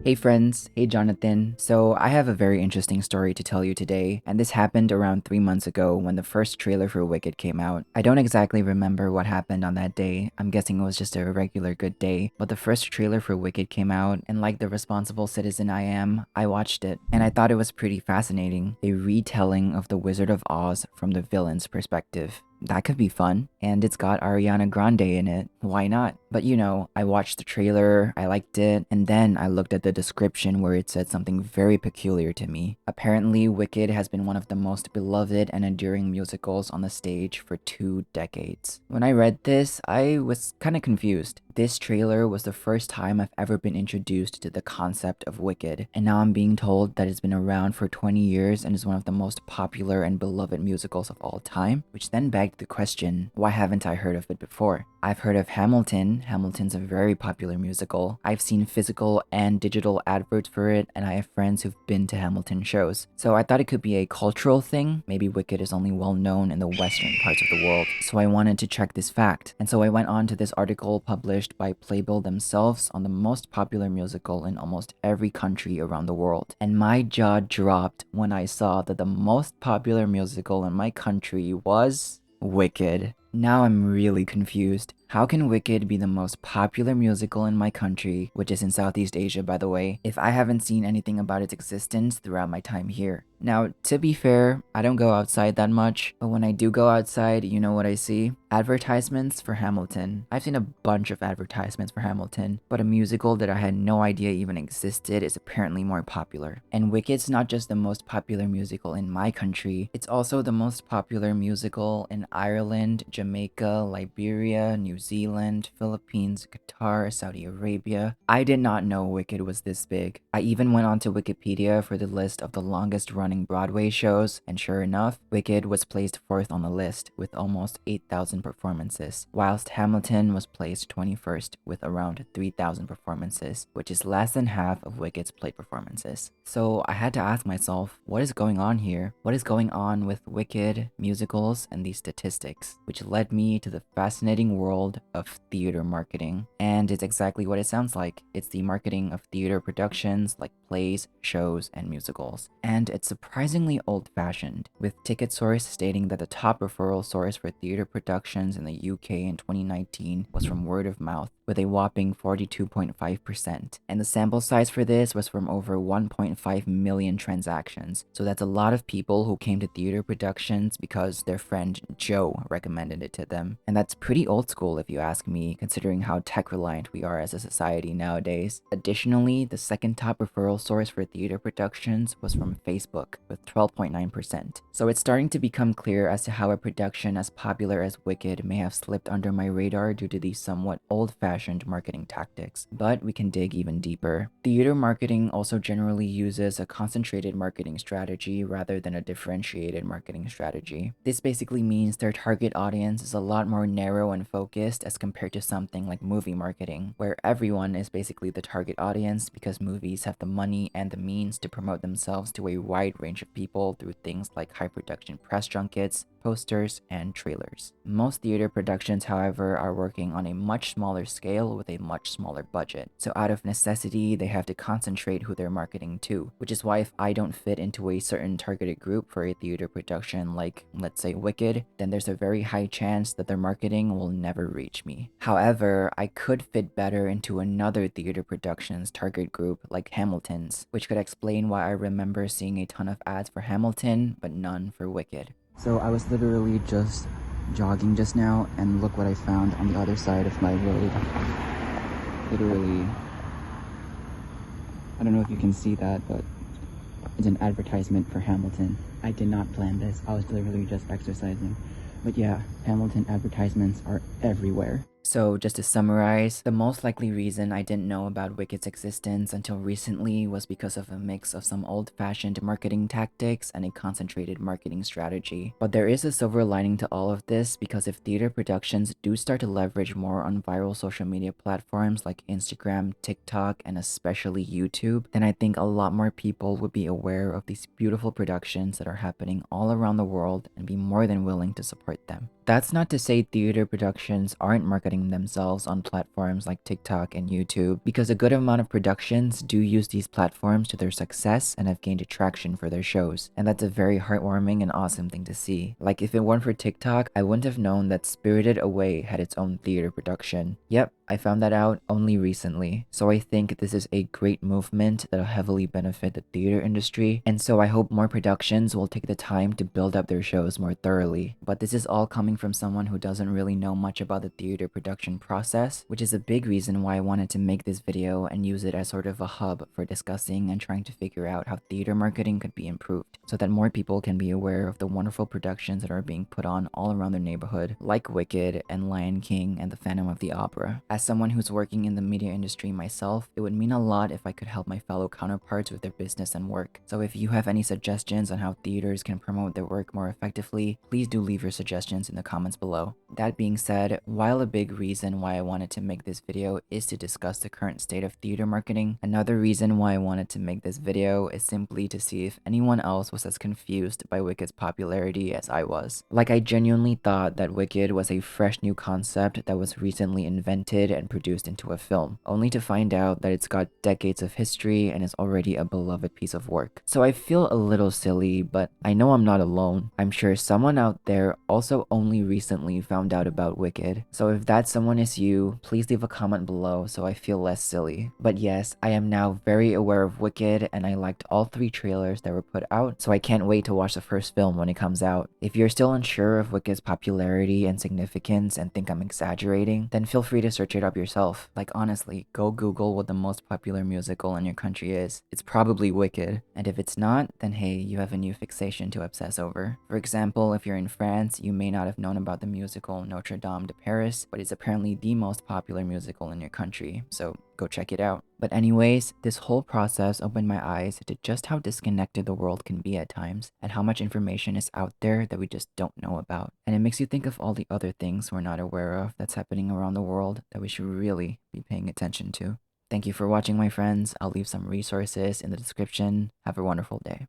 Hey friends, hey Jonathan. So I have a very interesting story to tell you today, and this happened around 3 months ago when the first trailer for Wicked came out. I don't exactly remember what happened on that day. I'm guessing it was just a regular good day, but the first trailer for Wicked came out, and like the responsible citizen I am, I watched it, and I thought it was pretty fascinating. A retelling of The Wizard of Oz from the villain's perspective. That could be fun. And it's got Ariana Grande in it. Why not? But I watched the trailer, I liked it, and then I looked at the description where it said something very peculiar to me. Apparently, Wicked has been one of the most beloved and enduring musicals on the stage for 2 decades. When I read this, I was kind of confused. This trailer was the first time I've ever been introduced to the concept of Wicked, and now I'm being told that it's been around for 20 years and is one of the most popular and beloved musicals of all time, which then begged the question, why haven't I heard of it before? I've heard of Hamilton. Hamilton's a very popular musical. I've seen physical and digital adverts for it, and I have friends who've been to Hamilton shows. So I thought it could be a cultural thing. Maybe Wicked is only well known in the western parts of the world. So I wanted to check this fact. And so I went on to this article published by Playbill themselves on the most popular musical in almost every country around the world. And my jaw dropped when I saw that the most popular musical in my country was Wicked. Now I'm really confused. How can Wicked be the most popular musical in my country, which is in Southeast Asia by the way, if I haven't seen anything about its existence throughout my time here? Now, to be fair, I don't go outside that much, but when I do go outside, you know what I see? Advertisements for Hamilton. I've seen a bunch of advertisements for Hamilton, but a musical that I had no idea even existed is apparently more popular. And Wicked's not just the most popular musical in my country, it's also the most popular musical in Ireland, Jamaica, Liberia, New Zealand, Philippines, Qatar, Saudi Arabia. I did not know Wicked was this big. I even went onto Wikipedia for the list of the longest running Broadway shows, and sure enough, Wicked was placed 4th on the list with almost 8,000 performances, whilst Hamilton was placed 21st with around 3,000 performances, which is less than half of Wicked's played performances. So I had to ask myself, what is going on here? What is going on with Wicked, musicals, and these statistics? Which led me to the fascinating world of theater marketing. And it's exactly what it sounds like. It's the marketing of theater productions like plays, shows, and musicals. And it's surprisingly old-fashioned, with TicketSource stating that the top referral source for theater productions in the UK in 2019 was from word of mouth, with a whopping 42.5%. And the sample size for this was from over 1.5 million transactions. So that's a lot of people who came to theater productions because their friend Joe recommended it to them. And that's pretty old school if you ask me, considering how tech-reliant we are as a society nowadays. Additionally, the second top referral source for theater productions was from Facebook, with 12.9%. So it's starting to become clear as to how a production as popular as Wicked may have slipped under my radar due to these somewhat old-fashioned marketing tactics. But we can dig even deeper. Theater marketing also generally uses a concentrated marketing strategy rather than a differentiated marketing strategy. This basically means their target audience is a lot more narrow and focused as compared to something like movie marketing, where everyone is basically the target audience because movies have the money and the means to promote themselves to a wide range of people through things like high production press junkets, posters, and trailers. Most theater productions, however, are working on a much smaller scale with a much smaller budget. So out of necessity, they have to concentrate who they're marketing to, which is why if I don't fit into a certain targeted group for a theater production like, let's say, Wicked, then there's a very high chance that their marketing will never reach me. However, I could fit better into another theater production's target group like Hamilton's, which could explain why I remember seeing a ton of ads for Hamilton, but none for Wicked. So I was literally just jogging just now, and look what I found on the other side of my road. Literally, I don't know if you can see that, but it's an advertisement for Hamilton. I did not plan this. I was literally just exercising. But yeah, Hamilton advertisements are everywhere. So just to summarize, the most likely reason I didn't know about Wicked's existence until recently was because of a mix of some old-fashioned marketing tactics and a concentrated marketing strategy. But there is a silver lining to all of this, because if theater productions do start to leverage more on viral social media platforms like Instagram, TikTok, and especially YouTube, then I think a lot more people would be aware of these beautiful productions that are happening all around the world and be more than willing to support them. That's not to say theater productions aren't marketed marketing themselves on platforms like TikTok and YouTube because a good amount of productions do use these platforms to their success and have gained traction for their shows. And that's a very heartwarming and awesome thing to see. Like, if it weren't for TikTok, I wouldn't have known that Spirited Away had its own theater production. Yep, I found that out only recently. So I think this is a great movement that'll heavily benefit the theater industry, and so I hope more productions will take the time to build up their shows more thoroughly. But this is all coming from someone who doesn't really know much about the theater production process, which is a big reason why I wanted to make this video and use it as sort of a hub for discussing and trying to figure out how theater marketing could be improved, so that more people can be aware of the wonderful productions that are being put on all around their neighborhood, like Wicked and Lion King and the Phantom of the Opera. As someone who's working in the media industry myself, it would mean a lot if I could help my fellow counterparts with their business and work. So if you have any suggestions on how theaters can promote their work more effectively, please do leave your suggestions in the comments below. That being said, while a big reason why I wanted to make this video is to discuss the current state of theater marketing, another reason why I wanted to make this video is simply to see if anyone else was as confused by Wicked's popularity as I was. Like, I genuinely thought that Wicked was a fresh new concept that was recently invented and produced into a film, only to find out that it's got decades of history and is already a beloved piece of work. So I feel a little silly, but I know I'm not alone. I'm sure someone out there also only recently found out about Wicked. So if that someone is you, please leave a comment below so I feel less silly. But yes, I am now very aware of Wicked, and I liked all 3 trailers that were put out, so I can't wait to watch the first film when it comes out. If you're still unsure of Wicked's popularity and significance and think I'm exaggerating, then feel free to search it up yourself. Like, honestly, go Google what the most popular musical in your country is. It's probably Wicked. And if it's not, then hey, you have a new fixation to obsess over. For example, if you're in France, you may not have known about the musical Notre Dame de Paris, but it's apparently the most popular musical in your country, so go check it out. But anyways, this whole process opened my eyes to just how disconnected the world can be at times, and how much information is out there that we just don't know about. And it makes you think of all the other things we're not aware of that's happening around the world that we should really be paying attention to. Thank you for watching, my friends. I'll leave some resources in the description. Have a wonderful day.